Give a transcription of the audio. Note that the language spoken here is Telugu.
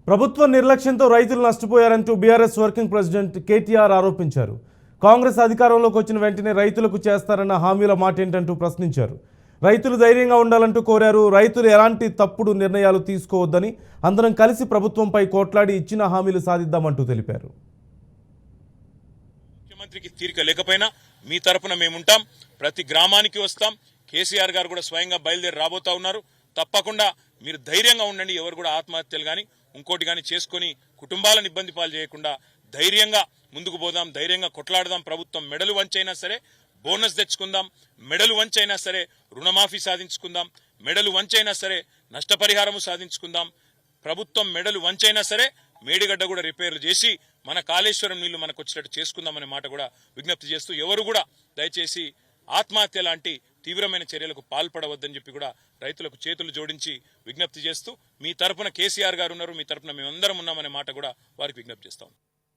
ప్రభుత్వ నిర్లక్ష్యంతో రైతులు నష్టపోయారంటూ బీఆర్ఎస్ వర్కింగ్ ప్రెసిడెంట్ కేటీఆర్ ఆరోపించారు. కాంగ్రెస్ అధికారంలోకి వచ్చిన వెంటనే రైతులకు చేస్తారన్న హామీల మాటేంటంటూ ప్రశ్నించారు. రైతులు ధైర్యంగా ఉండాలంటూ కోరారు. రైతులు ఎలాంటి తప్పుడు నిర్ణయాలు తీసుకోవద్దని, అందరం కలిసి ప్రభుత్వంపై కోట్లాడి ఇచ్చిన హామీలు సాధిద్దామంటూ తెలిపారు. ముఖ్యమంత్రికి తీరిక లేకపోయినా మీ తరపున మేముంటాం, ప్రతి గ్రామానికి వస్తాం. కేసీఆర్ గారు కూడా స్వయంగా బయలుదేరి రాబోతా ఉన్నారు. తప్పకుండా మీరు ధైర్యంగా ఉండండి. ఎవరు కూడా ఆత్మహత్యలు కానీ ఇంకోటి కానీ చేసుకుని కుటుంబాలను ఇబ్బంది పాలు చేయకుండా ధైర్యంగా ముందుకు పోదాం, ధైర్యంగా కొట్లాడదాం. ప్రభుత్వం మెడలు వంచైనా సరే బోనస్ తెచ్చుకుందాం, మెడలు వంచైనా సరే రుణమాఫీ సాధించుకుందాం, మెడలు వంచైనా సరే నష్టపరిహారము సాధించుకుందాం. ప్రభుత్వం మెడలు వంచైనా సరే మేడిగడ్డ కూడా రిపేర్లు చేసి మన కాళేశ్వరం నీళ్లు మనకు వచ్చేటట్టు చేసుకుందామనే మాట కూడా విజ్ఞప్తి చేస్తూ, ఎవరు కూడా దయచేసి ఆత్మహత్య లాంటి తీవ్రమైన చర్యలకు పాల్పడవద్దని చెప్పి కూడా రైతులకు చేతులు జోడించి విజ్ఞప్తి చేస్తూ, మీ తరపున కేసీఆర్ గారు ఉన్నారు, మీ తరపున మేమందరం ఉన్నామనే మాట కూడా వారికి విజ్ఞప్తి చేస్తాం.